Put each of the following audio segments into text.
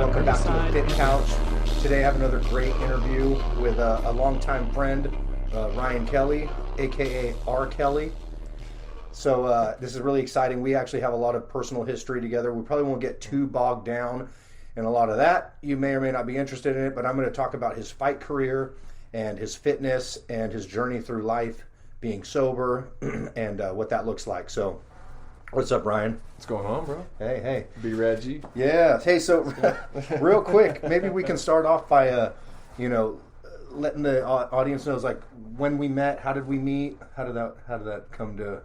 Welcome back to the Fit Couch. Today I have another great interview with a longtime friend, Ryan Kelly, aka R. Kelly. So this is really exciting. We actually have a lot of personal history together. We probably won't get too bogged down in a lot of that. You may or may not be interested in it, but I'm going to talk about his fight career and his fitness and his journey through life, being sober, and what that looks like. So what's up, Ryan? What's going on, bro? Hey. B-Rad-G. Yeah. Hey, so real quick, maybe we can start off by, letting the audience know, like, when we met, how did we meet? How did that come to?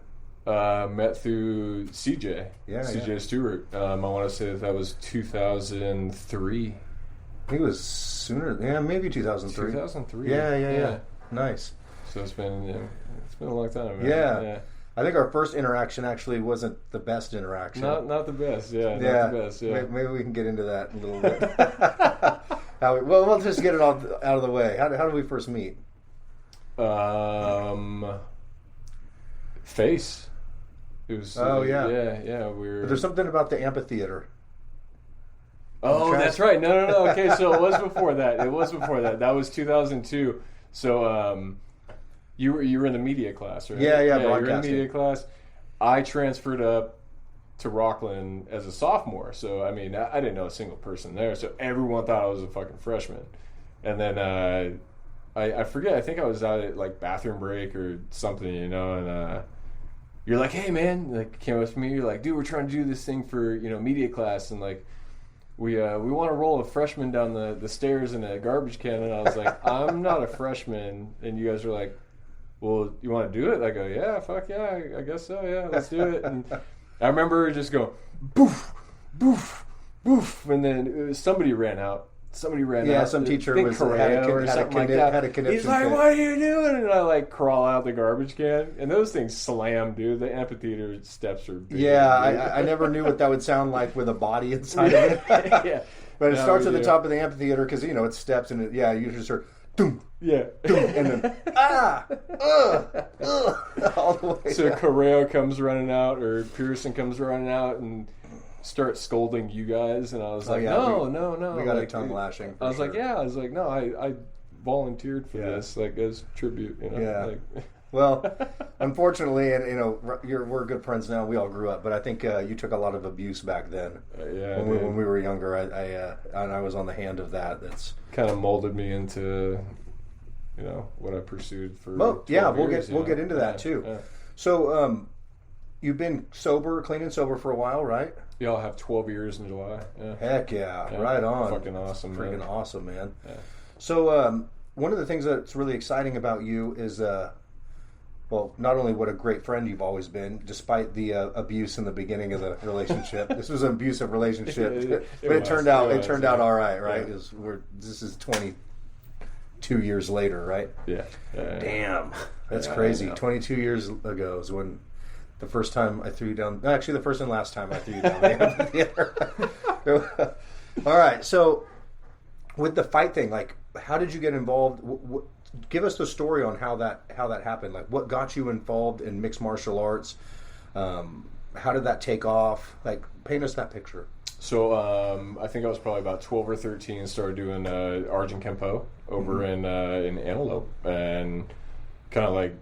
Met through CJ. CJ Stewart. I want to say that was 2003. I think it was sooner. Yeah, maybe 2003. 2003. Yeah. Nice. So it's been a long time, man. Yeah. I think our first interaction actually wasn't the best interaction. Not the best, Not the best, Maybe we can get into that a little bit. We'll just get it all out of the way. How did we first meet? Face. It was. Yeah. There's something about the amphitheater. Oh, that's right. No. Okay, so it was before that. That was 2002. So, you were in the media class, right? Yeah, you were in broadcasting. the media class. I transferred up to Rockland as a sophomore, so I mean, I didn't know a single person there, so everyone thought I was a fucking freshman. And then I forget. I think I was out at like bathroom break or something, and you're like, "Hey, man!" Like, came up to me. You're like, "Dude, we're trying to do this thing for media class, and like, we want to roll a freshman down the stairs in a garbage can." And I was like, "I'm not a freshman," and you guys were like, "Well, you want to do it?" I go, "Yeah, fuck yeah, I guess so. Yeah, let's do it." And I remember just going, "Boof, boof, boof," and then somebody ran out. Yeah, some teacher had a conniption. He's like, "What are you doing?" And I like crawl out the garbage can, and those things slam, dude. The amphitheater steps are big. Yeah, I never knew what that would sound like with a body inside of it. Yeah, but it starts at the top of the amphitheater because it's steps, and you just heard doom, yeah, doom, and then all the way. So down. Correo comes running out, or Pearson comes running out, and start scolding you guys, and I was like, no. We got a tongue lashing. I was like, no, I volunteered for this, like, as tribute, Yeah. Like. Well, unfortunately, and we're good friends now. We all grew up, but I think you took a lot of abuse back then. When we were younger, I was on the hand of that. That's kind of molded me into, what I pursued for. Well, years, we'll get into that too. Yeah. So, you've been clean and sober for a while, right? Yeah, I'll have 12 years in July. Yeah. Heck yeah, right on. Fucking awesome, freaking man. Awesome, man. Yeah. So, one of the things that's really exciting about you is, not only what a great friend you've always been, despite the abuse in the beginning of the relationship. This was an abusive relationship, but it turned out all right, right? Yeah. This is 22 years later, right? Yeah. Damn, that's crazy. 22 years ago is when the first time I threw you down. Actually, the first and last time I threw you down the amphitheater. All right, so with the fight thing, like, how did you get involved? Give us the story on how that happened. Like, what got you involved in mixed martial arts? How did that take off? Like, paint us that picture. So I think I was probably about 12 or 13. Started doing Arjun Kempo over in Antelope, and kind of like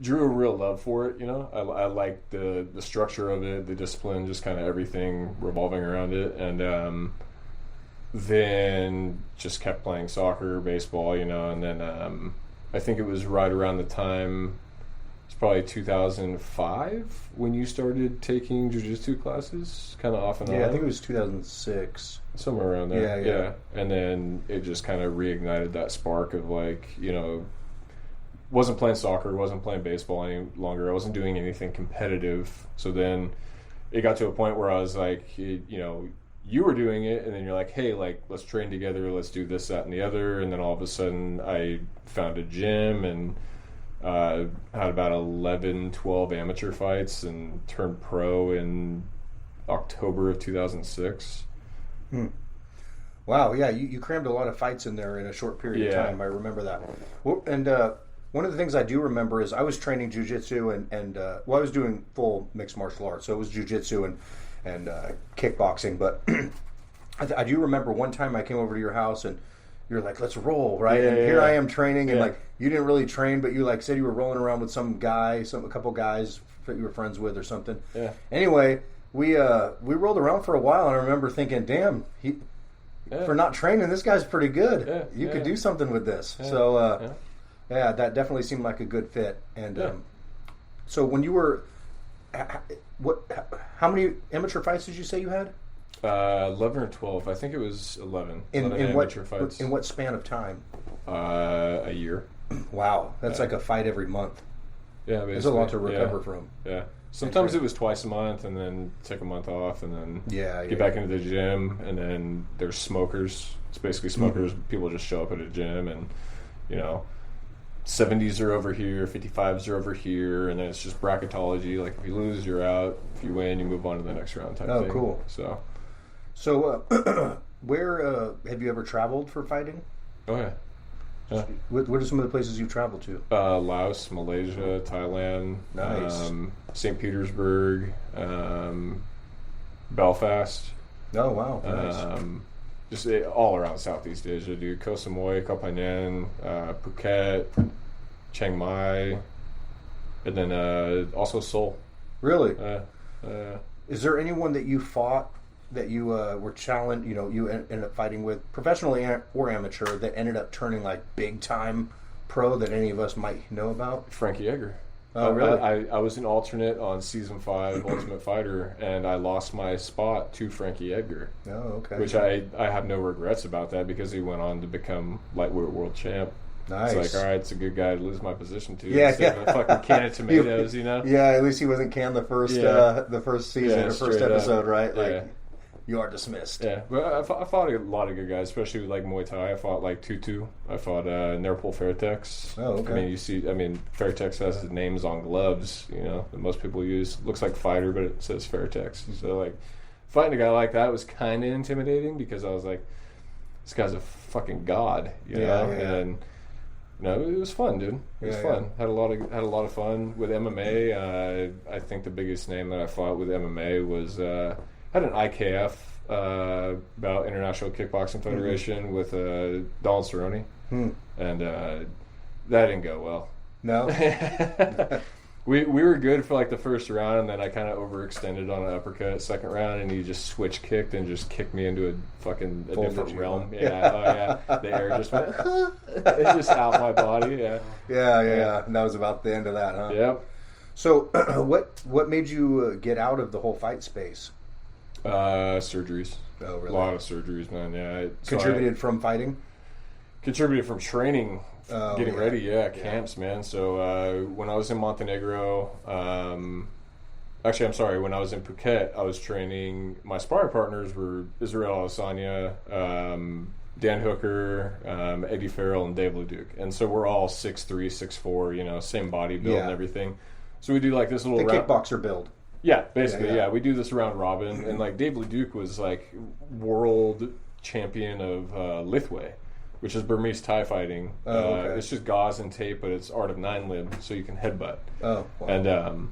drew a real love for it. I liked the structure of it, the discipline, just kind of everything revolving around it, and then just kept playing soccer, baseball, and then I think it was right around the time, it's probably 2005 when you started taking jiu-jitsu classes, kind of off and on. Yeah, I think it was 2006. Somewhere around there. Yeah. And then it just kind of reignited that spark of, like, wasn't playing soccer, wasn't playing baseball any longer. I wasn't doing anything competitive. So then it got to a point where I was like, you were doing it, and then you're like, hey, like, let's train together, let's do this, that, and the other. And then all of a sudden I found a gym and had about 11, 12 amateur fights and turned pro in October of 2006. Wow, yeah, you crammed a lot of fights in there in a short period of time. I remember that. And one of the things I do remember is I was training jiu-jitsu and I was doing full mixed martial arts. So it was jiu-jitsu and kickboxing. But I do remember one time I came over to your house and you're like, let's roll, right? Yeah, and yeah, here yeah. I am training, and Yeah. like you didn't really train, but you like said you were rolling around with some guy, a couple guys that you were friends with or something. Yeah. Anyway, we rolled around for a while, and I remember thinking, damn, for not training, this guy's pretty good. Yeah, You could do something with this. Yeah, So yeah, that definitely seemed like a good fit. And so when you were, how many amateur fights did you say you had? 11 or 12. I think it was 11. In amateur fights. In what span of time? A year. Wow, that's like a fight every month. Yeah, There's a lot to recover from. Yeah. Sometimes it was twice a month, and then take a month off, and then get back into the gym. And then there's smokers. It's basically smokers. Mm-hmm. People just show up at a gym, and 70s are over here, 55s are over here, and then it's just bracketology. Like if you lose, you're out. If you win, you move on to the next round type thing. Oh, cool. So where have you ever traveled for fighting? Oh yeah. Yeah. What are some of the places you've traveled to? Laos, Malaysia, Thailand, Nice. St. Petersburg, Belfast. Oh wow, nice. Just all around Southeast Asia, dude. Koh Samui, Koh Phangan, Phuket, Chiang Mai, and then also Seoul. Really? Is there anyone that you fought that you were challenged? You ended up fighting with, professionally or amateur, that ended up turning like big time pro that any of us might know about? Frankie Edgar. Oh, really? I was an alternate on season 5 of Ultimate Fighter, and I lost my spot to Frankie Edgar. Oh, okay. Which I have no regrets about that, because he went on to become lightweight world champ. Nice. It's like, all right, it's a good guy to lose my position to. Yeah, instead of a fucking can of tomatoes, Yeah, at least he wasn't canned the first season or first episode, right? Like, you are dismissed. Yeah, but I fought a lot of good guys, especially with like Muay Thai. I fought like Tutu. I fought Nerpol Fairtex. Oh, okay. I mean, Fairtex has his names on gloves, that most people use. Looks like fighter, but it says Fairtex. So like, fighting a guy like that was kind of intimidating, because I was like, this guy's a fucking god, you know? And it was fun, dude. It was fun. Had a lot of fun with MMA. I think the biggest name that I fought with MMA was had an IKF bout, International Kickboxing Federation, with Donald Cerrone, and that didn't go well. No. We were good for like the first round, and then I kind of overextended on an uppercut second round, and he just switch kicked and just kicked me into a different realm. The air just went it's just out my body. Yeah. And that was about the end of that, huh? Yep. So, what made you get out of the whole fight space? Surgeries. Oh, really? A lot of surgeries, man. Yeah. Contributed from fighting? Contributed from training. Getting ready, camps, man. So when I was in Montenegro, actually, I'm sorry, when I was in Phuket, I was training. My sparring partners were Israel Adesanya, Dan Hooker, Eddie Farrell, and Dave LeDuc. And so we're all 6'3", 6'4", same body build and everything. So we do like this little kickboxer build. Yeah, basically, yeah. We do this round robin, and like Dave LeDuc was like world champion of Lithway, which is Burmese Thai fighting. Okay. It's just gauze and tape, but it's art of 9 lib, so you can headbutt. Oh, wow. And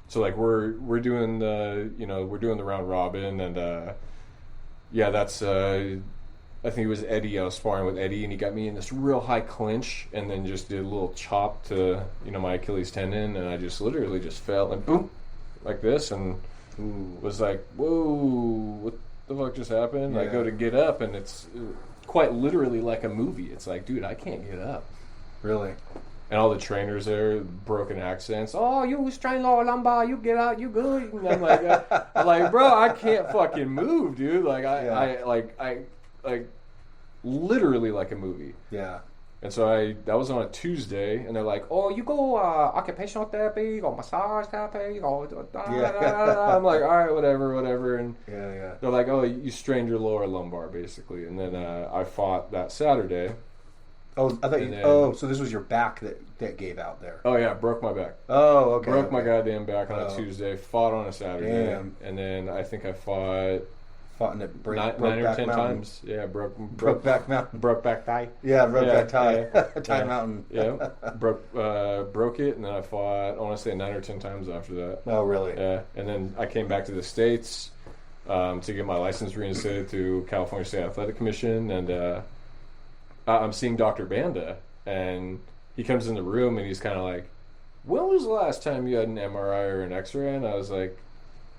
so like we're doing the round robin, and that's I think it was Eddie. I was sparring with Eddie, and he got me in this real high clinch, and then just did a little chop to my Achilles tendon, and I just literally just fell and boom, like this, and was like, whoa, what the fuck just happened? I go to get up, and it's quite literally like a movie. It's like, dude, I can't get up. Really? And all the trainers there, broken accents. Oh, you was trained lower lumbar. You get out, you good. And I'm like, bro, I can't fucking move, dude. Like I literally like a movie. Yeah. And so that was on a Tuesday, and they're like, oh, you go occupational therapy, you go massage therapy, you go I'm like, all right, whatever. And they're like, oh, you strained your lower lumbar, basically. And then I fought that Saturday. Oh, I thought so this was your back that gave out there. Oh, yeah, broke my back. Oh, okay. Broke my goddamn back on a Tuesday, fought on a Saturday. Damn. And then I think I fought in it, broke 9 or 10 mountain. times. Yeah, broke back mountain. Broke back thigh. Yeah, broke back thigh. Yeah. Thigh mountain. Yeah, broke it, and then I fought, I want to say 9 or 10 times after that. Oh, really? Yeah, and then I came back to the States, to get my license reinstated through California State Athletic Commission, and I'm seeing Dr. Banda, and he comes in the room and he's kind of like, when was the last time you had an MRI or an X-ray? And I was like,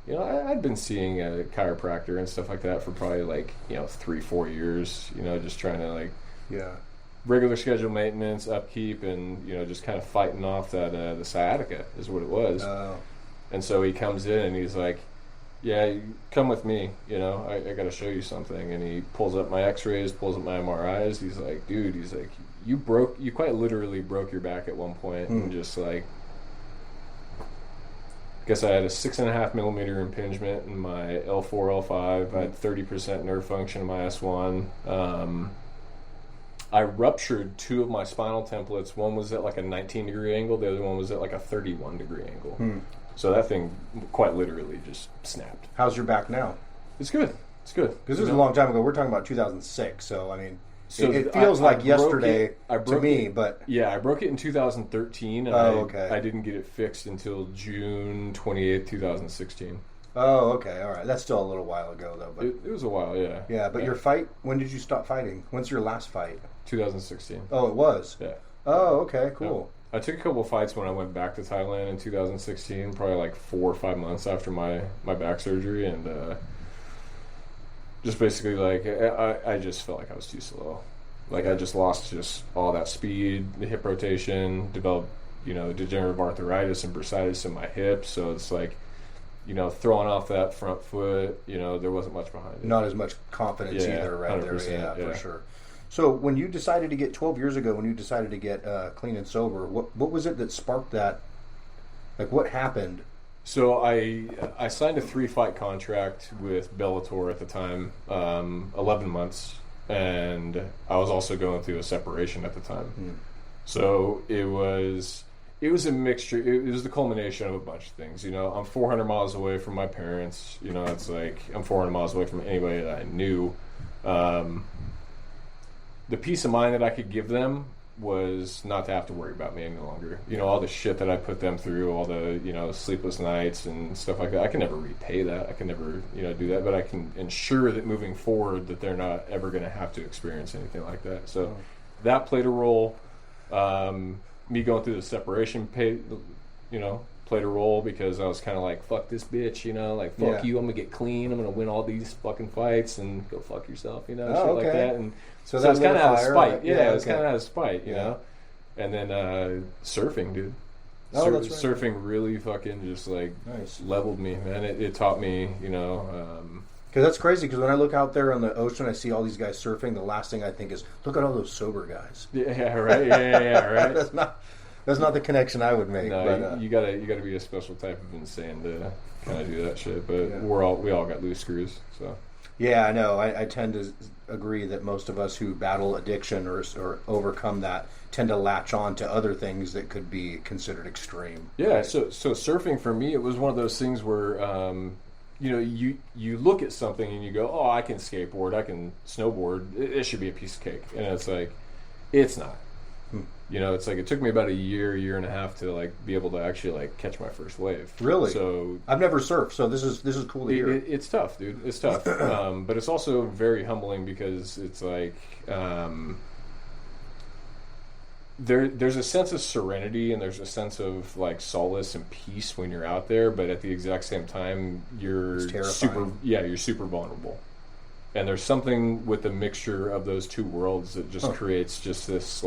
I'd been seeing a chiropractor and stuff like that for probably 3-4 years, just trying to regular schedule maintenance, upkeep, and just kind of fighting off that the sciatica is what it was. And so he comes in and he's like, yeah, come with me, I got to show you something. And he pulls up my X-rays, pulls up my MRIs. He's like, dude, you quite literally broke your back at one point, and just guess I had a 6.5 millimeter impingement in my L4, L5. I had 30% nerve function in my S1. I ruptured 2 of my spinal templates. One was at a 19-degree angle. The other one was at a 31-degree angle. So that thing quite literally just snapped. How's your back now? It's good. It's good. Because this was a long time ago. We're talking about 2006. So, I mean, it feels like yesterday to me. But yeah, I broke it in 2013. And I didn't get it fixed until June 28th, 2016. Oh, okay. All right. That's still a little while ago, though. But it was a while, yeah. Yeah, but your fight, when did you stop fighting? When's your last fight? 2016. Oh, it was? Yeah. Oh, okay. Cool. Yeah. I took a couple of fights when I went back to Thailand in 2016, probably 4 or 5 months after my back surgery, and just basically I just felt like I was too slow. I just lost all that speed, the hip rotation, developed degenerative arthritis and bursitis in my hips. So it's throwing off that front foot, there wasn't much behind it. Not as much confidence either, right there. Yeah, for sure. So when you decided to get 12 years ago, when you decided to get clean and sober, what was it that sparked that? What happened? So I signed a 3-fight contract with Bellator at the time, 11 months, and I was also going through a separation at the time. So it was a mixture. It was the culmination of a bunch of things. I'm 400 miles away from my parents. It's I'm 400 miles away from anybody that I knew. The peace of mind that I could give them was not to have to worry about me any longer. All the shit that I put them through, all the, sleepless nights and stuff like that. I can never repay that. I can never, do that. But I can ensure that moving forward that they're not ever going to have to experience anything like that. So that played a role. Me going through the separation played a role, because I was kind of fuck this bitch, fuck you, I'm going to get clean, I'm going to win all these fucking fights and go fuck yourself, shit like that. And so it's kind of out of spite. Yeah, it was kind of out of spite, know. And then surfing, dude. That's right. Surfing really fucking just nice. Leveled me, man. It taught me, because that's crazy, because when I look out there on the ocean, I see all these guys surfing, the last thing I think is, look at all those sober guys. Yeah, right. Yeah, right. That's not the connection I would make. No, but, you gotta be a special type of insane to kind of do that shit. But we all got loose screws. So yeah, I know. I tend to agree that most of us who battle addiction or overcome that tend to latch on to other things that could be considered extreme. Yeah. Right? So surfing for me, it was one of those things where you look at something and you go, oh, I can skateboard, I can snowboard. It should be a piece of cake, and it's it's not. It's it took me about a year and a half to be able to actually catch my first wave. Really? So I've never surfed, so this is cool to hear. It's tough, dude. It's tough, but it's also very humbling, because it's there's a sense of serenity and there's a sense of solace and peace when you're out there, but at the exact same time you're super vulnerable. And there's something with the mixture of those two worlds that just creates just this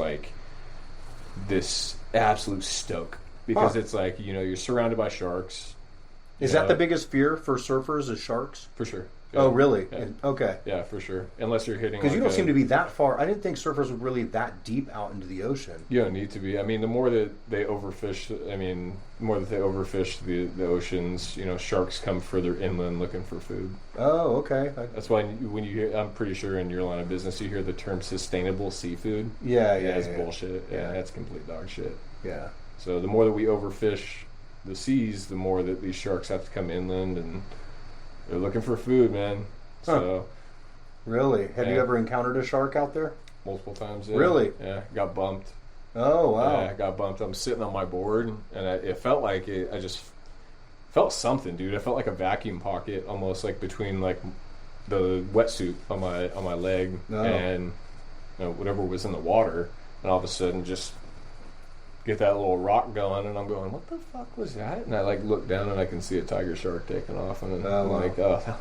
absolute stoke, because it's you're surrounded by sharks. Is that the biggest fear for surfers, is sharks? For sure. Yeah. Oh, really? Yeah. Okay. Yeah, for sure. Unless you're hitting, because you don't seem to be that far. I didn't think surfers would really that deep out into the ocean. You don't need to be. I mean, the more that they overfish, the oceans, sharks come further inland looking for food. Oh, okay. That's why when you hear, I'm pretty sure in your line of business, you hear the term sustainable seafood. Yeah, that's bullshit. Yeah, that's complete dog shit. Yeah. So the more that we overfish the seas, the more that these sharks have to come inland, and they're looking for food, man. So, really, have you ever encountered a shark out there? Multiple times. Yeah. Really? Yeah, got bumped. Oh wow! Yeah, I got bumped. I'm sitting on my board, and it felt like it. felt something, dude. I felt like a vacuum pocket almost, like between like the wetsuit on my leg and whatever was in the water, and all of a sudden just get that little rock going, and I'm going, what the fuck was that? And I like look down and I can see a tiger shark taking off, and I'm like, got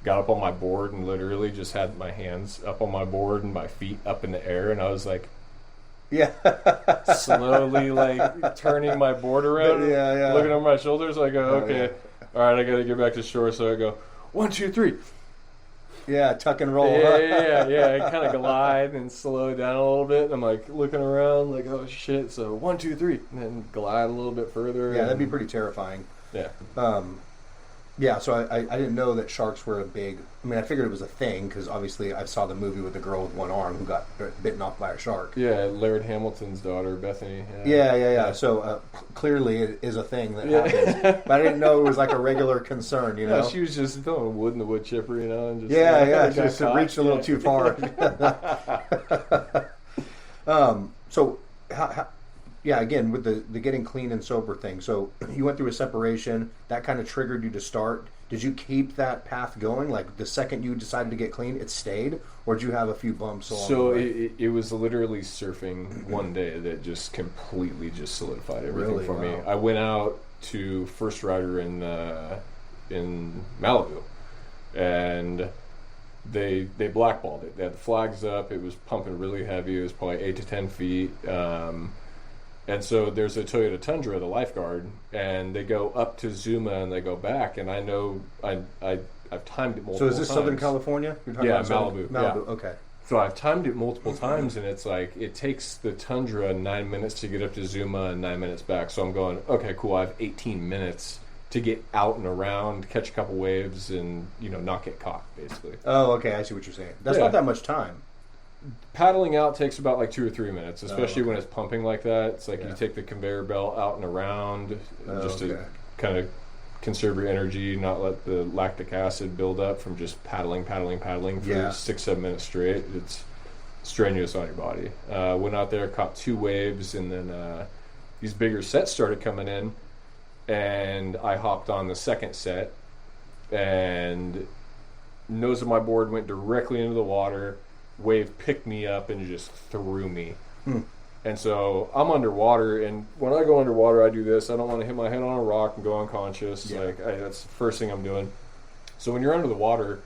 up on my board and literally just had my hands up on my board and my feet up in the air, and I was like, slowly like turning my board around, looking over my shoulders. I go, okay, all right, I got to get back to shore. So I go, 1, 2, 3. Yeah, tuck and roll. Yeah. I kind of glide and slow down a little bit. And I'm like looking around, like, oh shit. So 1, 2, 3, and then glide a little bit further. Yeah, that'd be pretty terrifying. Yeah. Yeah, so I didn't know that sharks were a big... I mean, I figured it was a thing, because obviously I saw the movie with the girl with one arm who got bitten off by a shark. Yeah, Laird Hamilton's daughter, Bethany. Yeah. So clearly it is a thing that happens. But I didn't know it was like a regular concern, you know? No, she was just throwing wood in the wood chipper, you know? And just just reached a little too far. So, again, with the getting clean and sober thing. So you went through a separation. That kind of triggered you to start. Did you keep that path going? Like the second you decided to get clean, it stayed? Or did you have a few bumps along the way? It was literally surfing one day that just completely just solidified everything for me. I went out to First Rider in Malibu, and they blackballed it. They had the flags up. It was pumping really heavy. It was probably 8 to 10 feet. And so there's a Toyota Tundra, the lifeguard, and they go up to Zuma and they go back. And I know I've timed it multiple times. So is this Southern California? Yeah, Malibu. Malibu, yeah. Okay. So I've timed it multiple times, and it's like it takes the Tundra 9 minutes to get up to Zuma and 9 minutes back. So I'm going, okay, cool. I have 18 minutes to get out and around, catch a couple waves, and not get caught, basically. Oh, okay. I see what you're saying. That's not that much time. Paddling out takes about like 2 or 3 minutes, especially when it's pumping like that. It's like you take the conveyor belt out and around just to kind of conserve your energy, not let the lactic acid build up from just paddling for 6-7 minutes straight. It's strenuous on your body. Went out there, caught 2 waves, and then these bigger sets started coming in, and I hopped on the second set, and nose of my board went directly into the water. Wave picked me up and just threw me. And so I'm underwater, and when I go underwater, I do this. I don't want to hit my head on a rock and go unconscious. That's the first thing I'm doing. So when you're under the water,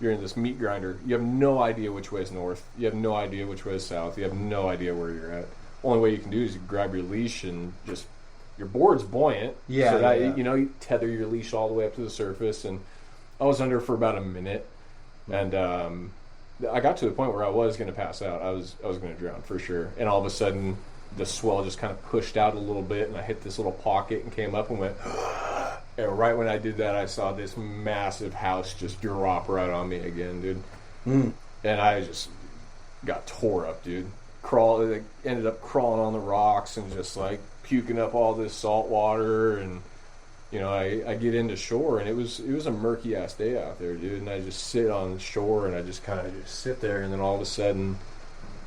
you're in this meat grinder. You have no idea which way is north. You have no idea which way is south. You have no idea where you're at. Only way you can do is you grab your leash and just... Your board's buoyant. You tether your leash all the way up to the surface. And I was under for about a minute. And... I got to the point where I was going to pass out. I was going to drown for sure. And all of a sudden, the swell just kind of pushed out a little bit, and I hit this little pocket and came up and went. And right when I did that, I saw this massive house just drop right on me again, dude. And I just got tore up, dude. Ended up crawling on the rocks and just like puking up all this salt water, and I get into shore, and it was a murky ass day out there, dude. And I just sit on the shore, and I just kind of just sit there, and then all of a sudden,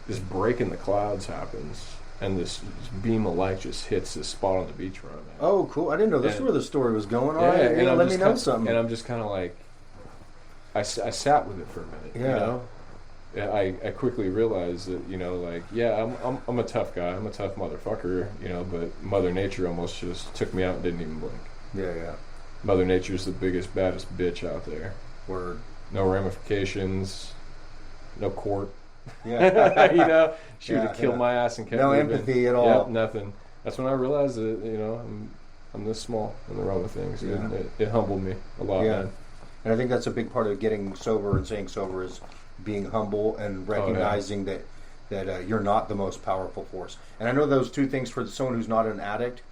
this break in the clouds happens, and this beam of light just hits this spot on the beach where I'm at. Oh, cool! I didn't know this is where the story was going. All right, let me know something. And I'm just kind of like, I sat with it for a minute. And I quickly realized that I'm a tough guy. I'm a tough motherfucker. But Mother Nature almost just took me out and didn't even blink. Yeah. Mother Nature's the biggest, baddest bitch out there. Word. No ramifications, no court. Yeah. She would have killed my ass and kept no moving. Empathy at all. Yep, nothing. That's when I realized that, I'm this small in the realm of things. Yeah. It humbled me a lot, man. And I think that's a big part of getting sober and staying sober is being humble and recognizing that you're not the most powerful force. And I know those two things for someone who's not an addict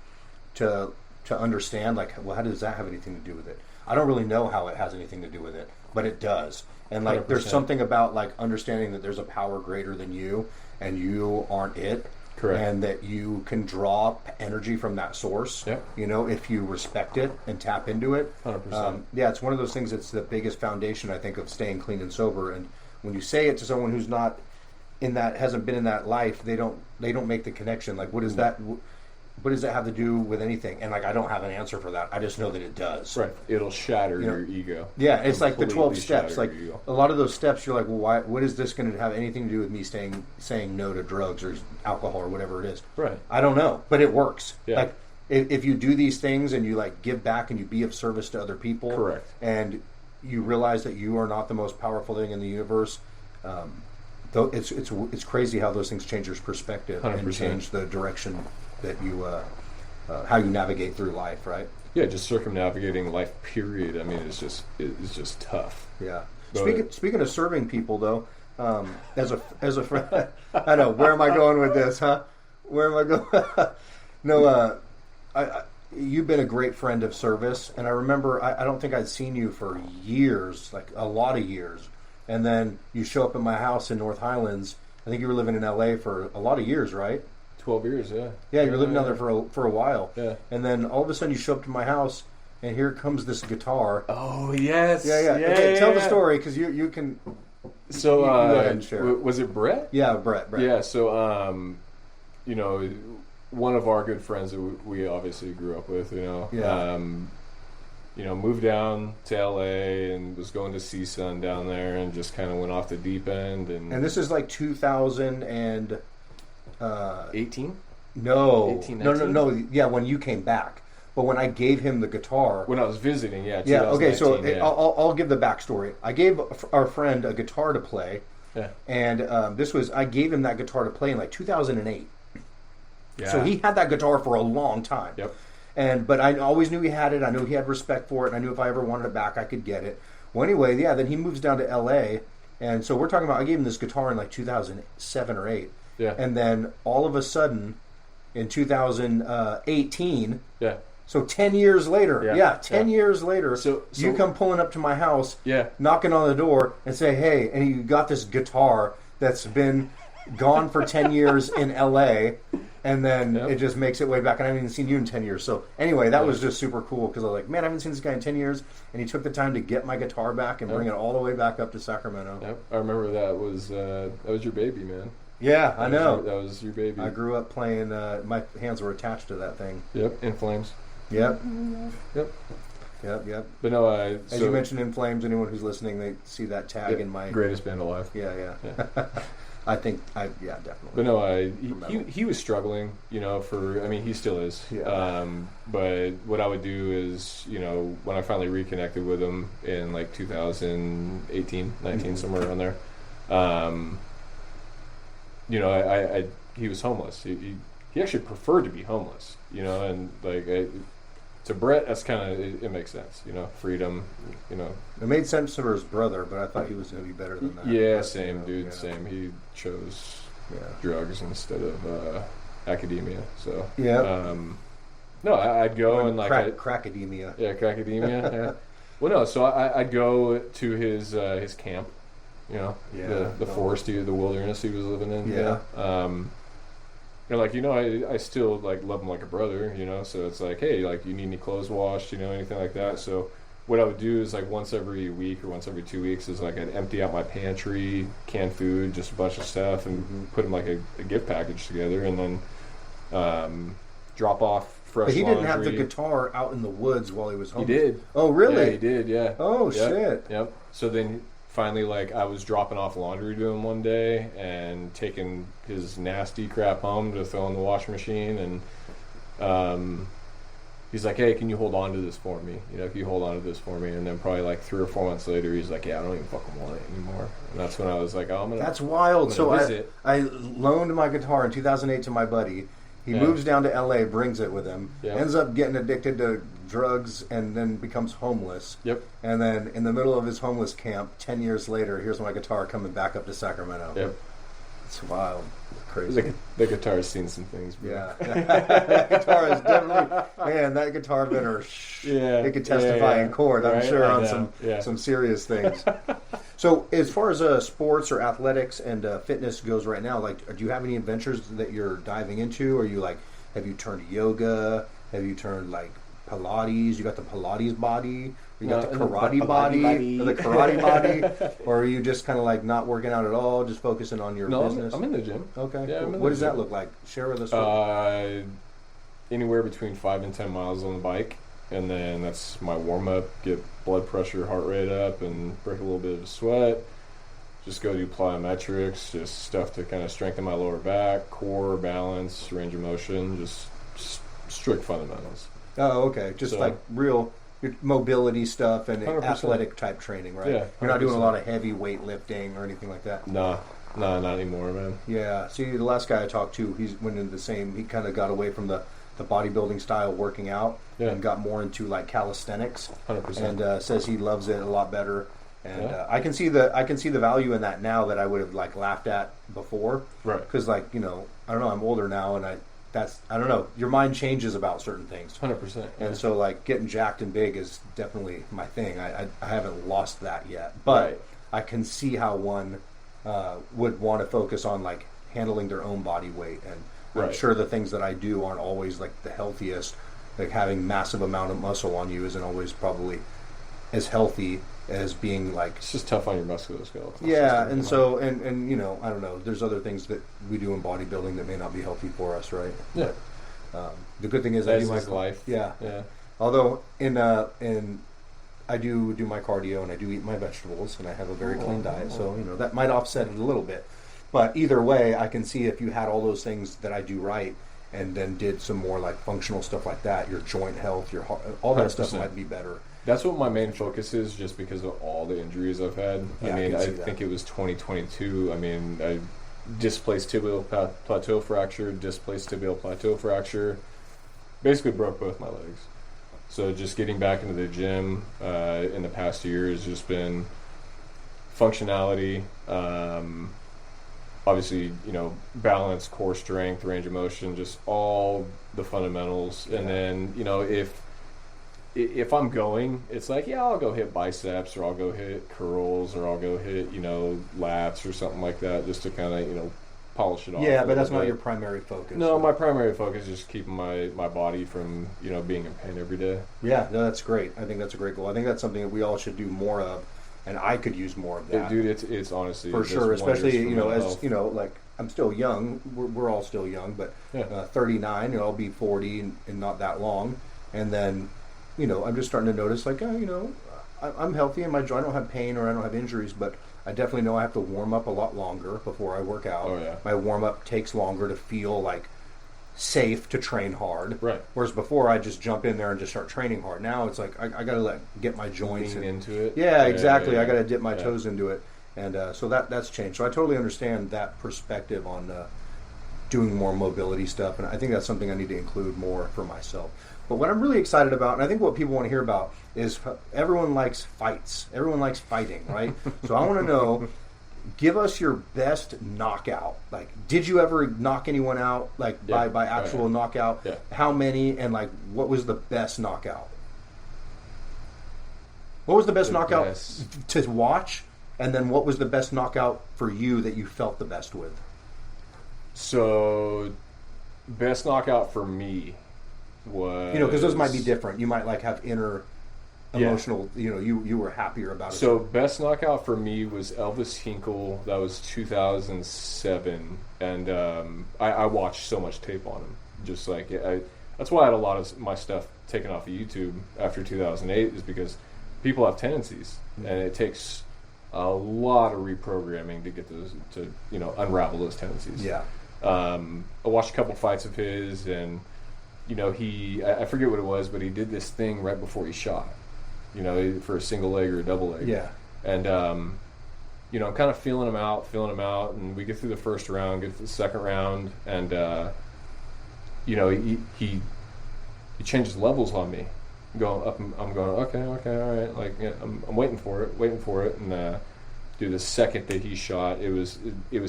to understand, like, well, how does that have anything to do with it? I don't really know how it has anything to do with it, but it does. And like 100%. There's something about like understanding that there's a power greater than you, and you aren't it. Correct. And that you can draw energy from that source. Yep. If you respect it and tap into it. 100%. It's one of those things that's the biggest foundation, I think, of staying clean and sober. And when you say it to someone who's not in that, hasn't been in that life, they don't make the connection. Like, what is that? what does that have to do with anything? And like, I don't have an answer for that. I just know that it does. Right. It'll shatter your ego. Yeah, it's like the 12 Completely steps. shatter Like your ego. a lot of those steps, you're like, well, why? What is this going to have anything to do with me saying no to drugs or alcohol or whatever it is? Right. I don't know, but it works. Yeah. Like if you do these things and you like give back and you be of service to other people, Correct. and you realize that you are not the most powerful thing in the universe. Though it's crazy how those things change your perspective 100%. and change the direction that you how you navigate through life, right? Yeah, just circumnavigating life. Period. I mean, it's just tough. Yeah. But Speaking of serving people, though, as a friend, I know, where am I going with this, huh? Where am I going? No, you've been a great friend of service, and I remember I don't think I'd seen you for years, like a lot of years, and then you show up at my house in North Highlands. I think you were living in LA for a lot of years, right? 12 years, yeah. Yeah, you were living down there for a while. Yeah. And then all of a sudden you show up to my house, and here comes this guitar. Oh, yes. Yeah. Okay, tell the story, because you can. So, you go ahead and share. was it Brett? Yeah, Brett. Yeah, so, you know, one of our good friends that we obviously grew up with, you know. Yeah. You know, moved down to LA and was going to CSUN down there and just kind of went off the deep end. And this is like 2000 and... 18? No. 18, No. Yeah, when you came back. But when I gave him the guitar... When I was visiting, yeah. Yeah, okay, so yeah. I'll give the backstory. I gave our friend a guitar to play. Yeah. And I gave him that guitar to play in like 2008. Yeah. So he had that guitar for a long time. Yep. But I always knew he had it. I knew he had respect for it. And I knew if I ever wanted it back, I could get it. Well, anyway, yeah, then he moves down to LA. And so we're talking about, I gave him this guitar in like 2007 or 8. Yeah. And then all of a sudden, in 2018, Yeah. so 10 years later, 10 years later, So you come pulling up to my house, Yeah. knocking on the door, and say, hey, and you got this guitar that's been gone for 10 years in LA, and then Yep. it just makes it way back, and I haven't even seen you in 10 years. So anyway, that was just super cool, because I was like, man, I haven't seen this guy in 10 years, and he took the time to get my guitar back and bring it all the way back up to Sacramento. Yep. I remember that was your baby, man. Yeah, I know. That was your baby. I grew up playing, my hands were attached to that thing. Yep. In Flames. Yep. Yep. Yep. But no, As you mentioned, In Flames, anyone who's listening, they see that tag in my... greatest band alive. Yeah. Yeah. I think, definitely. But no, he was struggling, you know, he still is. Yeah. But what I would do is, you know, when I finally reconnected with him in like 2018, 19, somewhere around there, you know, he was homeless. He actually preferred to be homeless, you know, and like to Brett, that's kind of it makes sense, you know, freedom, you know. It made sense for his brother, but I thought he was going to be better than that. Yeah, But, same, dude, yeah. same. He chose Yeah. drugs instead of academia. So Yeah. no, I'd go and like crackademia. crackademia. Yeah. Well, no, so I'd go to his camp, you know, the forest, the wilderness he was living in. Yeah. And like, you know, I still like love him like a brother, you know. So it's like, hey, like, you need any clothes washed, you know, anything like that. So what I would do is like once every week or once every 2 weeks is like I'd empty out my pantry, canned food, just a bunch of stuff, and put him like a gift package together, and then drop off fresh. But he didn't have the laundry. guitar out in the woods while he was home. He did. Oh, really? Yeah, he did. Yeah. Oh, Yep. shit. Yep. So then finally, like, I was dropping off laundry to him one day and taking his nasty crap home to throw in the washing machine, and he's like, hey, can you hold on to this for me? You know, if you hold on to this for me. And then probably like 3 or 4 months later, he's like, yeah, I don't even fucking want it anymore. And that's when I was like, oh, I'm gonna. That's wild. I'm So gonna visit. I loaned my guitar in 2008 to my buddy. He Yeah. moves down to LA, brings it with him, Yeah. ends up getting addicted to drugs, and then becomes homeless. Yep. And then in the middle of his homeless camp, 10 years later, here's my guitar coming back up to Sacramento. Yep. It's wild. Crazy. The guitar's seen some things. Bro. Yeah. That guitar is definitely, man, that guitar better, Yeah. it could testify in court, I'm Right? sure, I on know. some serious things. So as far as sports or athletics and fitness goes right now, like, do you have any adventures that you're diving into? Are you like, have you turned to yoga? Have you turned like Pilates? You got the Pilates body? You got the karate body? Or the karate body? Or are you just kind of like not working out at all, just focusing on your No, business? I'm in the gym. Okay. Yeah, cool. I'm in What the does that gym. look like? Share with us. anywhere between 5 and 10 miles on the bike, and then that's my warm up. Get blood pressure, heart rate up, and break a little bit of a sweat. Just go do plyometrics, just stuff to kind of strengthen my lower back, core, balance, range of motion, just strict fundamentals. Oh, okay. Just So- like real mobility stuff and 100%. athletic type training, right? Yeah, You're not doing a 100%. lot of heavy weightlifting or anything like that. Nah, not anymore, man. Yeah. See, the last guy I talked to, he went into the same. He kind of got away from the bodybuilding style working out Yeah. and got more into like calisthenics. 100%. And says he loves it a lot better. And Yeah. I can see the value in that now that I would have like laughed at before. Right. Because like I don't know, I'm older now, and I don't know. Your mind changes about certain things. 100%. And so, like, getting jacked and big is definitely my thing. I haven't lost that yet. But Right. I can see how one would want to focus on, like, handling their own body weight. And I'm Right. sure the things that I do aren't always, like, the healthiest. Like, having massive amount of muscle on you isn't always probably as healthy as being, like... It's just tough on your musculoskeletal. Yeah, system, and you know? so, and I don't know. There's other things that we do in bodybuilding that may not be healthy for us, right? Yeah. The good thing is I That's do my his life. Yeah. Yeah. Although in I do my cardio and I do eat my vegetables and I have a very clean diet, so that might offset it a little bit. But either way, I can see if you had all those things that I do right and then did some more like functional stuff like that, your joint health, your heart, all that stuff 100%. might be better. That's what my main focus is, just because of all the injuries I've had. Yeah, I mean, I can see I that. think it was 2022. I mean, I displaced tibial plateau fracture, displaced tibial plateau fracture, basically broke both my legs. So just getting back into the gym in the past year has just been functionality, obviously, balance, core strength, range of motion, just all the fundamentals. Yeah. And then, if I'm going, it's like, yeah, I'll go hit biceps, or I'll go hit curls, or I'll go hit, lats or something like that, just to kind of, polish it off. Yeah, a but that's little not bit. your primary focus. No, my primary focus is just keeping my body from, being in pain every day. Yeah, no, that's great. I think that's a great goal. I think that's something that we all should do more of, and I could use more of that. Dude, it's honestly For it does sure, especially wonders for mental as health. like I'm still young. We're all still young, but Yeah. 39. I'll be 40 in not that long, and then I'm just starting to notice like I'm healthy and my joint, I don't have pain or I don't have injuries, but I definitely know I have to warm up a lot longer before I work out. Oh, yeah. My warm up takes longer to feel like safe to train hard. Right. Whereas before I just jump in there and just start training hard. Now it's like I got to get my joints Lean into it. Yeah, exactly. yeah. I got to dip my Yeah. toes into it, and so that's changed. So I totally understand that perspective on doing more mobility stuff, and I think that's something I need to include more for myself. But what I'm really excited about, and I think what people want to hear about, is everyone likes fights. Everyone likes fighting, right? So I want to know, give us your best knockout. Like, did you ever knock anyone out, like Yeah. by actual Oh, yeah. knockout? Yeah. How many, and like, what was the best knockout? What was the best knockout best. to watch? And then what was the best knockout for you that you felt the best with? So, best knockout for me was... Because those might be different. You might like have inner Yeah. emotional, you were happier about it. So, best knockout for me was Elvis Hinkle. That was 2007. And I watched so much tape on him. Just like, that's why I had a lot of my stuff taken off of YouTube after 2008, is because people have tendencies. And it takes a lot of reprogramming to get those, to, unravel those tendencies. Yeah. I watched a couple fights of his, and I forget what it was, but he did this thing right before he shot, for a single leg or a double leg. Yeah. And I'm kind of feeling him out, and we get through the first round, get to the second round, and he changes levels on me. I'm going, okay, all right, like, yeah, I'm waiting for it, and dude, the second that he shot, it was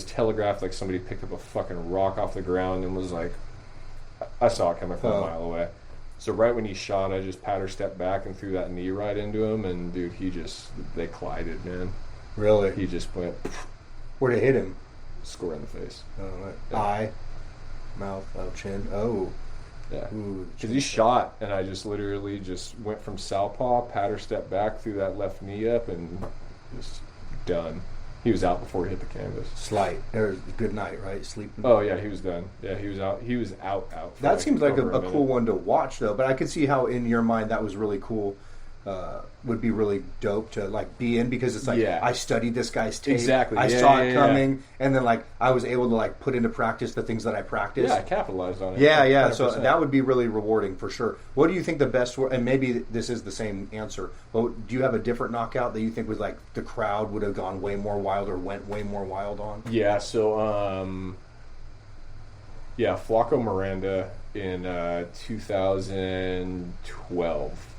telegraphed like somebody picked up a fucking rock off the ground and was like, I saw it coming from a mile away. So right when he shot, I just patter stepped back and threw that knee right into him, and dude, they collided, man. Really? He just went Where'd it hit him? square in the face. Yeah. Eye, mouth, chin. Oh. Yeah. Ooh, Because he shot, and I just literally just went from southpaw, patter step back, threw that left knee up, and just done. He was out before he hit the canvas. Slight. Or good night, right? Sleeping. Oh yeah, he was done. Yeah, he was out. He was out. That seems like over a minute. cool one to watch, though. But I could see how in your mind that was really cool. Would be really dope to like be in, because it's like I studied this guy's tape. Exactly. I saw it coming, and then like I was able to like put into practice the things that I practiced. Yeah, I capitalized on it. Yeah. 100%. So that would be really rewarding for sure. What do you think the best? And maybe this is the same answer. But do you have a different knockout that you think was like the crowd would have gone way more wild or went way more wild on? Yeah. So Flaco Miranda in 2012.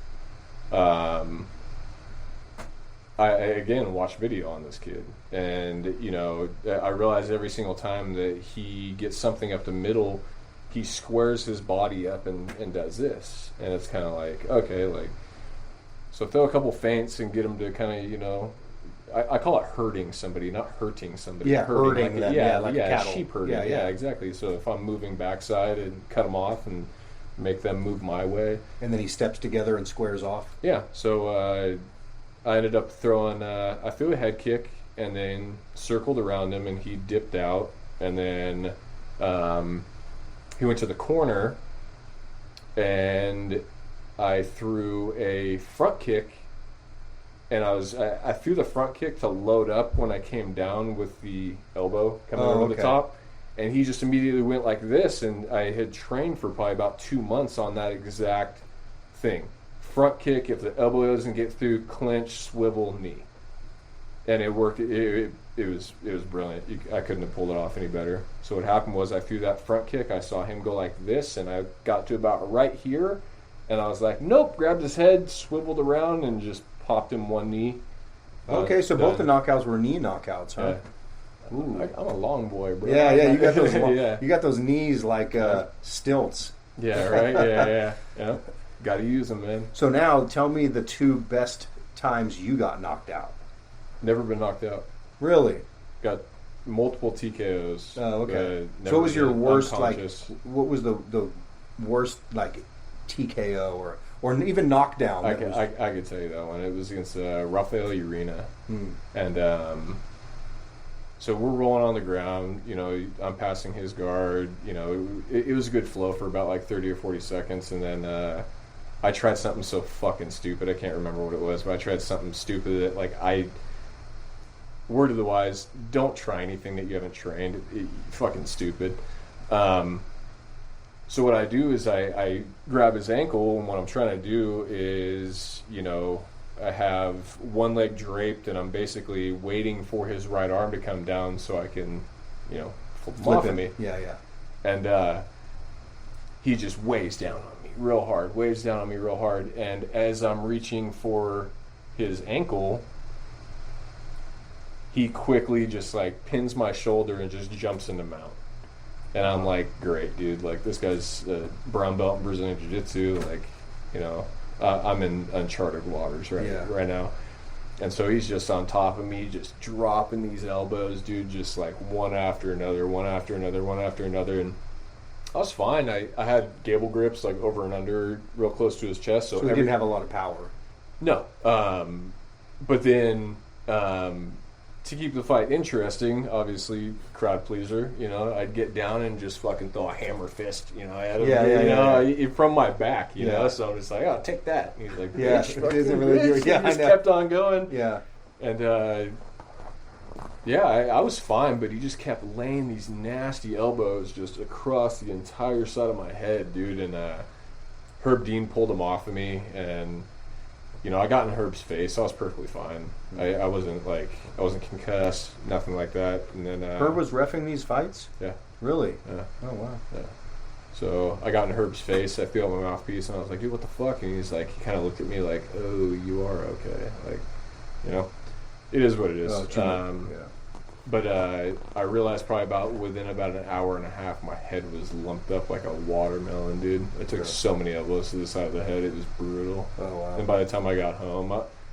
I again watched video on this kid, and I realize every single time that he gets something up the middle, he squares his body up and does this, and it's kind of like, okay, like, so throw a couple feints and get him to kind of I call it herding somebody, not hurting somebody. Yeah, herding like, them, like cattle. Sheep herding. Yeah, exactly. So if I'm moving backside and cut them off and make them move my way, and then he steps together and squares off. Yeah. So I ended up throwing. I threw a head kick and then circled around him, and he dipped out, and then he went to the corner, and I threw a front kick. And I threw the front kick to load up when I came down with the elbow coming over the top. And he just immediately went like this. And I had trained for probably about 2 months on that exact thing. Front kick, if the elbow doesn't get through, clinch, swivel, knee. And it worked. It was brilliant. I couldn't have pulled it off any better. So what happened was I threw that front kick. I saw him go like this. And I got to about right here. And I was like, nope, grabbed his head, swiveled around, and just popped him one knee. Okay, so both the knockouts were knee knockouts, huh? Yeah. Ooh. I'm a long boy, bro. Yeah, you got those. You got those knees like stilts. Yeah, right. Yeah. Got to use them, man. So now, tell me the 2 best times you got knocked out. Never been knocked out. Really? Got multiple TKOs. Oh, okay. So what was your worst what was the worst like TKO or even knockdown? I could tell you that one. It was against Rafael Urena. And so we're rolling on the ground. I'm passing his guard. It was a good flow for about like 30 or 40 seconds. And then I tried something so fucking stupid. I can't remember what it was, but I tried something stupid that like word of the wise, don't try anything that you haven't trained. Fucking stupid. So what I do is I grab his ankle, and what I'm trying to do is, I have one leg draped, and I'm basically waiting for his right arm to come down so I can, flip him off of me. Yeah. And he just weighs down on me real hard, and as I'm reaching for his ankle, he quickly just like pins my shoulder and just jumps into mount. And I'm like, great, dude. Like, this guy's a brown belt in Brazilian Jiu-Jitsu. Like, I'm in uncharted waters right now. And so he's just on top of me, just dropping these elbows, dude, just like one after another. And I was fine. I had gable grips, like, over and under, real close to his chest. So he didn't have a lot of power. No. But then... to keep the fight interesting, obviously, crowd pleaser, I'd get down and just fucking throw a hammer fist, at him, from my back, know, so I'm just like, oh, take that. And he's like, it isn't really good. Yeah, he just kept on going. Yeah. And, I was fine, but he just kept laying these nasty elbows just across the entire side of my head, dude, and Herb Dean pulled him off of me, and... I got in Herb's face. I was perfectly fine. I wasn't concussed, nothing like that. And then Herb was reffing these fights? Yeah. Really? Yeah. Oh wow. Yeah. So I got in Herb's face. I feel my mouthpiece, and I was like, "Dude, what the fuck?" And he's like, he kind of looked at me like, "Oh, you are okay." Like, it is what it is. But I realized probably within about an hour and a half, my head was lumped up like a watermelon, dude. I took so many elbows to the side of the head; it was brutal. Oh wow! And by the time I got home,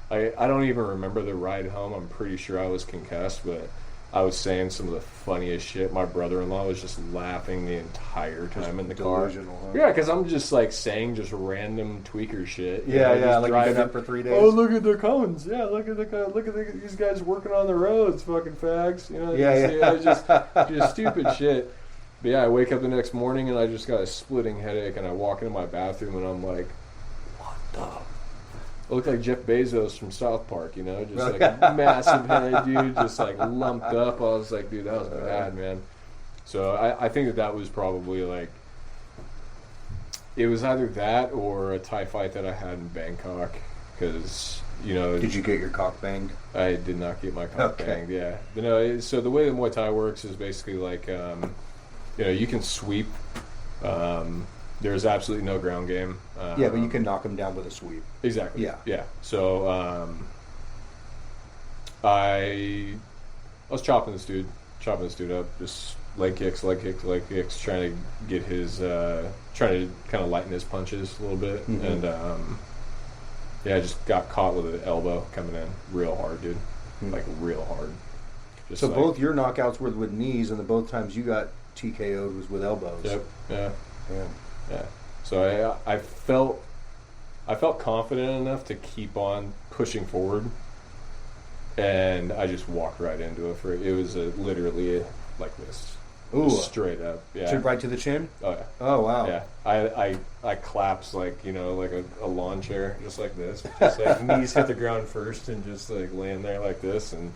I don't even remember the ride home. I'm pretty sure I was concussed, but I was saying some of the funniest shit. My brother-in-law was just laughing the entire time in the car. Huh? Yeah, because I'm just like saying just random tweaker shit. Yeah, like you've been driving up for 3 days. Oh, look at their cones. Yeah, look at these guys working on the roads, fucking fags. You know, just stupid shit. But yeah, I wake up the next morning and I just got a splitting headache, and I walk into my bathroom and I'm like, what the? I look like Jeff Bezos from South Park, you know, just like massive head, dude, just like lumped up. I was like, dude, that was bad, man. So I think that was probably like, it was either that or a Thai fight that I had in Bangkok, because, you know. Did you get your cock banged? I did not get my cock banged, yeah. But no, so the way that Muay Thai works is basically like, you know, you can sweep. There's absolutely no ground game. Yeah, but you can knock them down with a sweep. Exactly. Yeah. Yeah. So I was chopping this dude up, just leg kicks, trying to get his, trying to kind of lighten his punches a little bit, and yeah, I just got caught with an elbow coming in real hard, dude, like real hard. Just so like, both your knockouts were with knees, and the both times you got TKO'd was with elbows. Yep. Yeah. Yeah. Yeah. So I felt confident enough to keep on pushing forward, and I just walked right into it. It was literally like this. Ooh, straight up. Yeah. Right to the chin. Oh yeah. Oh wow. Yeah. I collapsed like, you know, like a lawn chair, just like this, just like knees hit the ground first, and just like laying there like this, and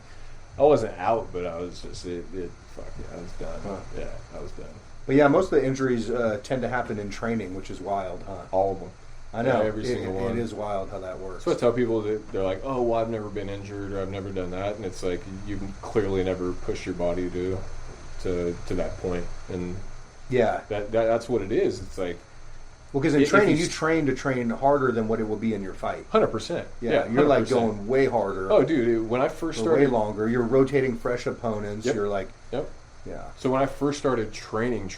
I wasn't out, but I was just fuck yeah, I was done. Huh. Yeah, I was done. But yeah, most of the injuries tend to happen in training, which is wild, huh? All of them. I know. Yeah, every single one. It is wild how that works. So I tell people that they're like, oh, well, I've never been injured, or I've never done that, and it's like, you've clearly never pushed your body to that point, and yeah, that's what it is. It's like, well, because in training, you train harder than what it will be in your fight. 100%. Yeah, you're 100%. Like going way harder. Oh, dude, when I first started, way longer. You're rotating fresh opponents. Yep. You're like, yep. Yeah. So when I first started training,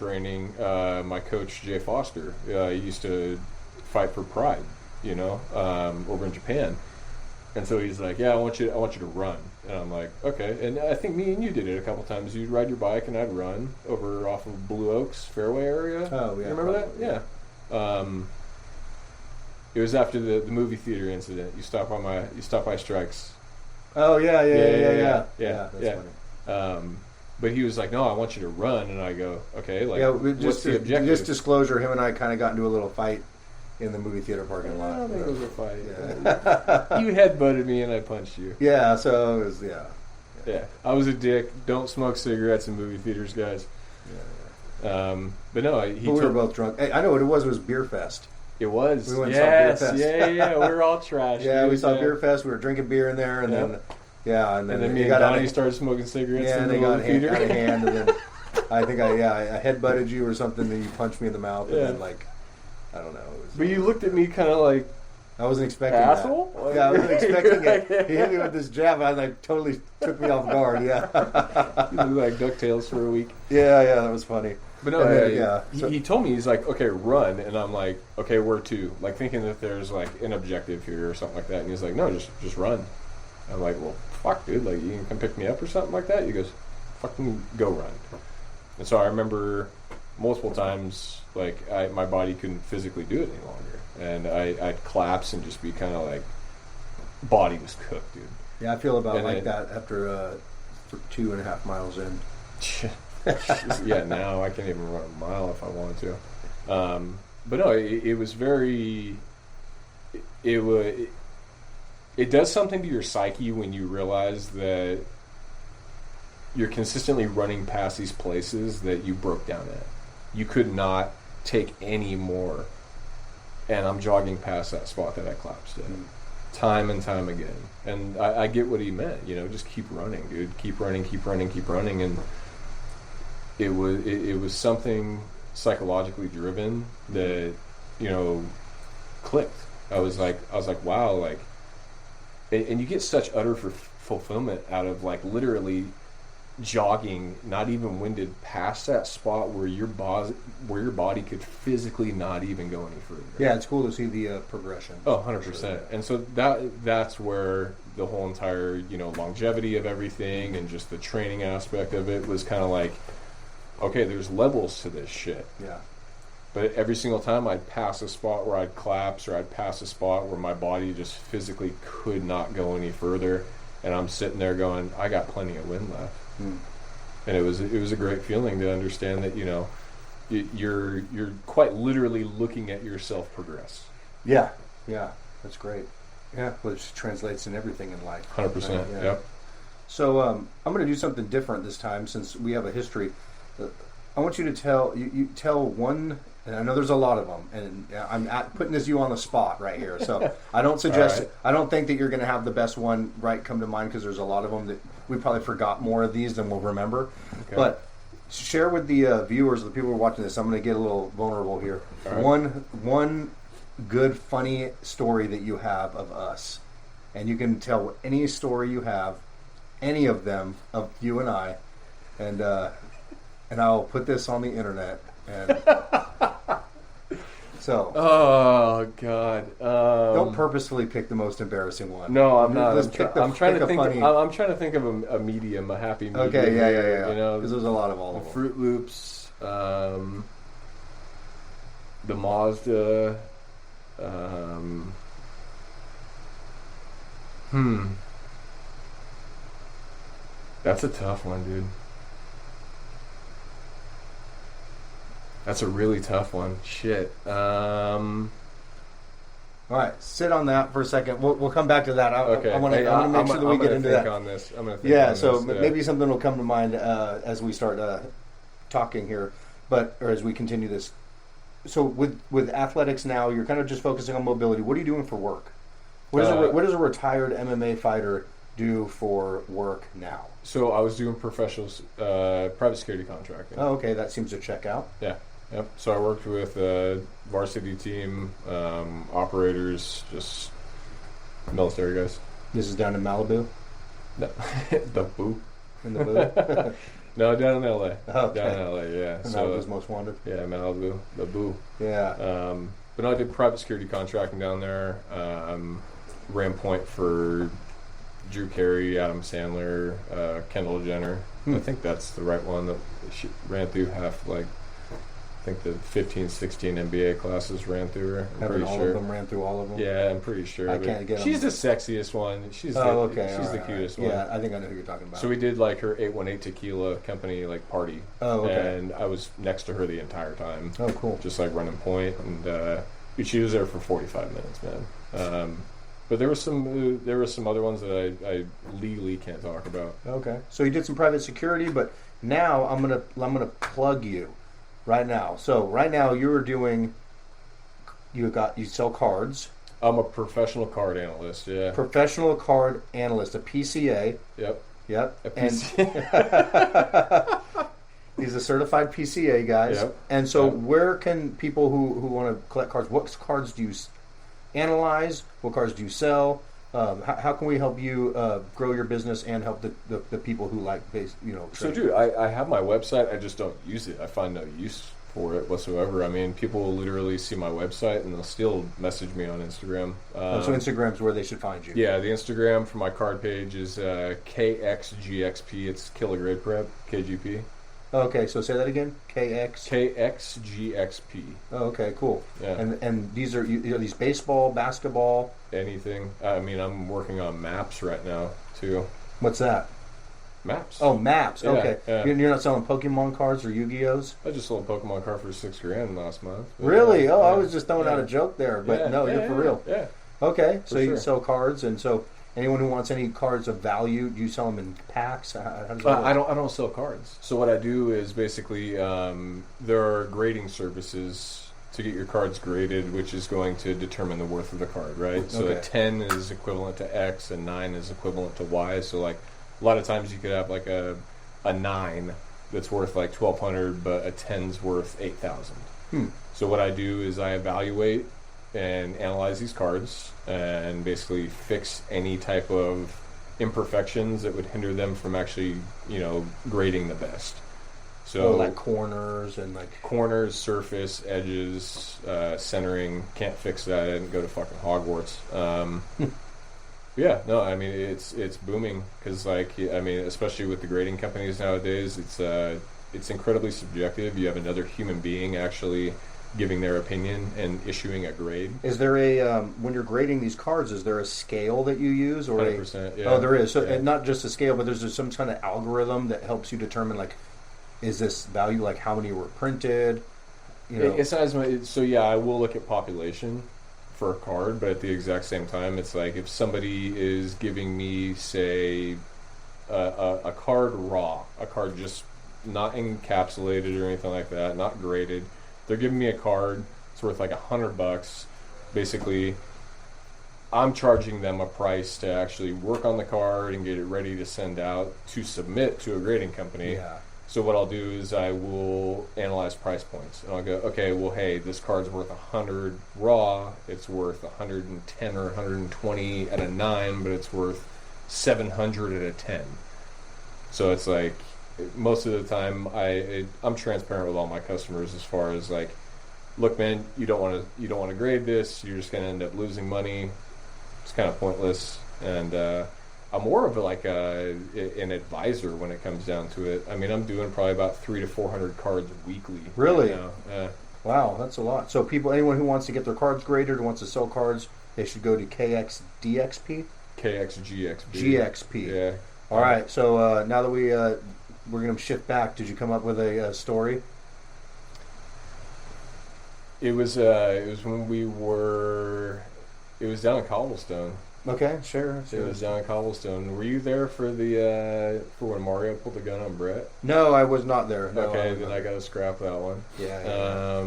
my coach Jay Foster, he used to fight for Pride, you know, over in Japan, and so he's like, "Yeah, I want you to run," and I'm like, "Okay." And I think me and you did it a couple times. You'd ride your bike, and I'd run over off of Blue Oaks Fairway area. Oh yeah, you remember that? Yeah. It was after the movie theater incident. You stopped by Strikes. Oh yeah. That's funny. But he was like, "No, I want you to run," and I go, "Okay, like, what's the objective?" Just disclosure, him and I kind of got into a little fight in the movie theater parking lot. I don't think it was a fight. Yeah. You headbutted me and I punched you. Yeah, so it was, yeah. I was a dick. Don't smoke cigarettes in movie theaters, guys. Yeah. But no, we were both drunk. Hey, I know what it was. It was Beer Fest. It was. We went and saw Beer Fest. Yeah. We were all trash. Yeah, we saw Beer Fest. We were drinking beer in there, and then. Yeah, and then me and Donnie started smoking cigarettes. Yeah, and they got out of hand, and then I think I headbutted you or something, and you punched me in the mouth, and then like, I don't know. But you looked at me kind of like, I wasn't expecting asshole? That. Yeah, I wasn't expecting it. He hit me with this jab, and I like totally took me off guard. Yeah, you looked like DuckTales for a week. Yeah, that was funny. But no, he told me, he's like, okay, run, and I'm like, okay, where to? Like thinking that there's like an objective here or something like that, and he's like, no, just run. I'm like, well, fuck, dude, like, you can come pick me up or something like that? He goes, fucking go run. And so I remember multiple times, like, my body couldn't physically do it any longer. And I'd collapse and just be kind of like, body was cooked, dude. Yeah, I feel about that after 2.5 miles in. Yeah, now I can't even run a mile if I wanted to. But no, it was very... It does something to your psyche when you realize that you're consistently running past these places that you broke down at. You could not take any more. And I'm jogging past that spot that I collapsed in. Time and time again. And I get what he meant, you know, just keep running, dude. Keep running. And it was something psychologically driven that, you know, clicked. I was like, wow, like, and you get such utter fulfillment out of like literally jogging, not even winded, past that spot where your body could physically not even go any further. Yeah, it's cool to see the progression. Oh, 100%. And so that's where the whole entire, longevity of everything and just the training aspect of it was kind of like, okay, there's levels to this shit. Yeah. But every single time I'd pass a spot where I'd collapse, or I'd pass a spot where my body just physically could not go any further, and I'm sitting there going, I got plenty of wind left. And it was a great feeling to understand that, you're quite literally looking at yourself progress. Yeah, that's great. Yeah, which translates in everything in life. 100%. Right? Yeah. Yep. So I'm going to do something different this time since we have a history. I want you to tell you tell one, and I know there's a lot of them, and I'm putting you on the spot right here. So I don't suggest, right. I don't think that you're going to have the best one come to mind, because there's a lot of them that we probably forgot more of these than we'll remember. Okay. But share with the viewers, the people who are watching this. I'm going to get a little vulnerable here. Right. One good, funny story that you have of us, and you can tell any story you have, any of them of you and I, and I'll put this on the internet. And so, oh god, don't purposefully pick the most embarrassing one. No, I'm not. I'm trying to think of a medium, a happy medium. Okay, yeah. Because there's a lot of all of them. Fruit Loops, the Mazda. That's a tough one, dude. That's a really tough one. Shit. All right, sit on that for a second. We'll come back to that. Okay. I want to make sure that we get into that. On this. I'm gonna think yeah. On so this. Maybe something will come to mind as we start talking here, or as we continue this. So with athletics now, you're kind of just focusing on mobility. What are you doing for work? What does a retired MMA fighter do for work now? So I was doing professional private security contracting. Oh, okay. That seems to check out. Yeah. Yep. So I worked with varsity team, operators, just military guys. This is down in Malibu? No. The Boo. In the Boo? No, down in L.A. Okay. Down in L.A., yeah. Malibu's most wanted? Yeah, Malibu. The Boo. Yeah. But no, I did private security contracting down there. Ran point for Drew Carey, Adam Sandler, Kendall Jenner. I think that's the right one that she ran through half, I think the 15, 16 NBA classes ran through her. I'm Having pretty all sure. of them ran through all of them? Yeah, I'm pretty sure. I can't get them. She's the sexiest one. She's okay. She's the cutest one. Yeah, I think I know who you're talking about. So we did her 818 tequila company party. Oh, okay. And I was next to her the entire time. Oh, cool. Just running point, and she was there for 45 minutes, man. But there were some other ones that I legally can't talk about. Okay. So you did some private security, but now I'm gonna plug you right now. So right now you sell cards. I'm a professional card analyst. Yeah. Professional card analyst, a PCA. Yep. A PCA. He's a certified PCA, guys. Yep. And so where can people who want to collect cards, what cards do you analyze? What cards do you sell? How can we help you grow your business and help the people who So, dude, I have my website. I just don't use it. I find no use for it whatsoever. I mean, people will literally see my website and they'll still message me on Instagram. So Instagram's where they should find you. Yeah, the Instagram for my card page is KXGXP. It's Kilograde Prep, KGP. Okay, so say that again. KXGXP. Oh, okay, cool. Yeah. And these are these baseball, basketball, anything. I mean, I'm working on maps right now too. What's that? Maps. Oh, maps. Yeah, okay. Yeah. You're not selling Pokemon cards or Yu-Gi-Ohs? I just sold a Pokemon card for $6,000 last month. Really? Yeah, I was just throwing out a joke there, but no, you're for real. Yeah. Okay, so you sure. sell cards, and so anyone who wants any cards of value, do you sell them in packs? How does that work? I don't sell cards. So what I do is basically there are grading services to get your cards graded, which is going to determine the worth of the card, right? So a 10 is equivalent to X, and 9 is equivalent to Y. So a lot of times you could have a 9 that's worth $1,200, but a 10's worth $8,000. So what I do is I evaluate and analyze these cards and basically fix any type of imperfections that would hinder them from actually, grading the best. So like corners and corners, surface, edges, centering, can't fix that. I didn't go to fucking Hogwarts. Yeah, no, I mean it's booming because like I mean especially with the grading companies nowadays, it's incredibly subjective. You have another human being actually giving their opinion and issuing a grade. Is there a when you're grading these cards? Is there a scale that you use, or 100%, yeah. Oh, there is. So yeah. and not just a scale, but there's just some kind of algorithm that helps you determine like, is this value like how many were printed? You know, It's not as much. So yeah, I will look at population for a card, but at the exact same time, it's like if somebody is giving me, say, a card raw, a card just not encapsulated or anything like that, not graded. They're giving me a card. It's worth like $100. Basically, I'm charging them a price to actually work on the card and get it ready to send out to submit to a grading company. yeah. So what I'll do is I will analyze price points, and I'll go, okay, well, hey, this card's worth 100 raw. It's worth 110 or 120 at a 9, but it's worth 700 at a 10. So it's like most of the time I'm transparent with all my customers as far as like, look, man, you don't want to grade this. You're just going to end up losing money. It's kind of pointless, and I'm more of like an advisor when it comes down to it. I mean, I'm doing probably about 300 to 400 cards weekly. Really? Right now. Wow, that's a lot. So anyone who wants to get their cards graded or wants to sell cards, they should go to KXDXP? KXGXP. GXP. Yeah. All right. So now that we're going to shift back, did you come up with a story? It was when we were. It was down in Cobblestone. Okay, sure. It was down in Cobblestone. Were you there for for when Mario pulled the gun on Brett? No, I was not there. No, Okay, then I got to scrap that one. Yeah.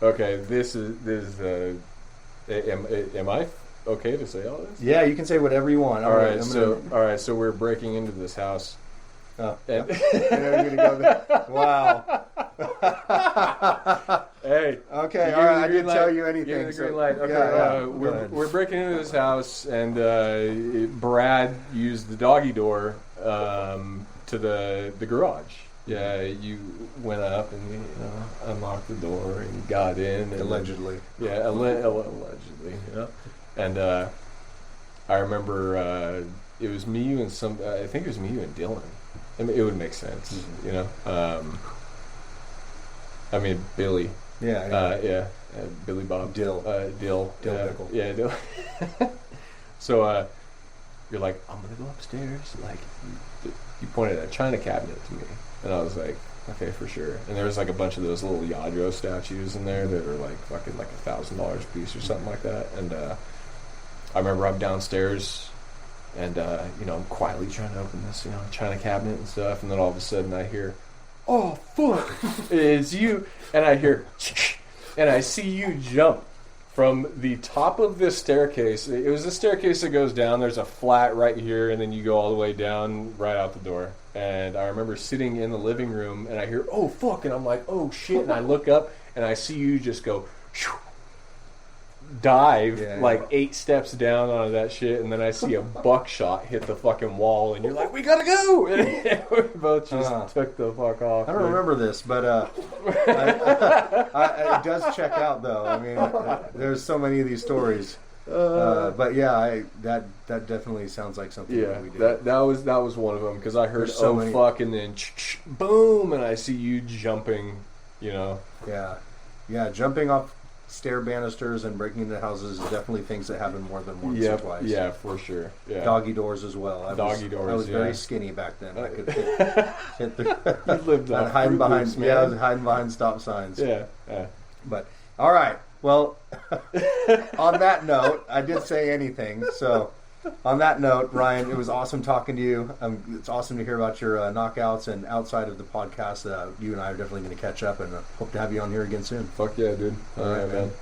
Okay, this is am I okay to say all this? Yeah, you can say whatever you want. All right, so we're breaking into this house. Oh, And you're gonna go there. Wow. Hey. Okay. You All give me right. the I green didn't light. tell you Give me anything. the So, green light. Okay. Go ahead. We're breaking into this house, and Brad used the doggy door to the garage. Yeah, you went up and unlocked the door and got in. And Allegedly. Yeah, allegedly. Yeah. And I remember it was me, you, and I think it was me, you, and Dylan. I mean, it would make sense, Mm-hmm. I mean, Billy. Yeah. Billy Bob. Dill. Dill. Dill pickle. Yeah, Dill. So you're like, I'm gonna go upstairs. Like, you pointed at a china cabinet to me, and I was like, okay, for sure. And there was like a bunch of those little Yadro statues in there that are like fucking like $1,000 a piece or something like that. And I remember I'm downstairs, and I'm quietly trying to open this china cabinet and stuff, and then all of a sudden I hear, oh fuck, it's you, and I hear, and I see you jump from the top of this staircase. It was a staircase that goes down. There's a flat right here, and then you go all the way down right out the door. And I remember sitting in the living room, and I hear, oh fuck, and I'm like, oh shit, and I look up, and I see you just go, dive like 8 steps down onto that shit, and then I see a buckshot hit the fucking wall, and you're like, we gotta go, and we both just took the fuck off. I don't remember this, but it does check out though. I mean, there's so many of these stories, but yeah, that definitely sounds like something that we did. that was one of them, because I heard fuck, and then boom, and I see you jumping, Yeah, jumping off stair banisters and breaking into houses is definitely things that happen more than once or twice. Yeah, for sure. Yeah. Doggy doors as well. I was very skinny back then. I could hit the. You lived off hiding Fruit behind. Loops, man. Yeah, I was hiding behind stop signs. Yeah. But all right. Well, on that note, I did say anything. So, on that note, Ryan, it was awesome talking to you. It's awesome to hear about your knockouts, and outside of the podcast, you and I are definitely going to catch up, and hope to have you on here again soon. Fuck yeah, dude. All right, man.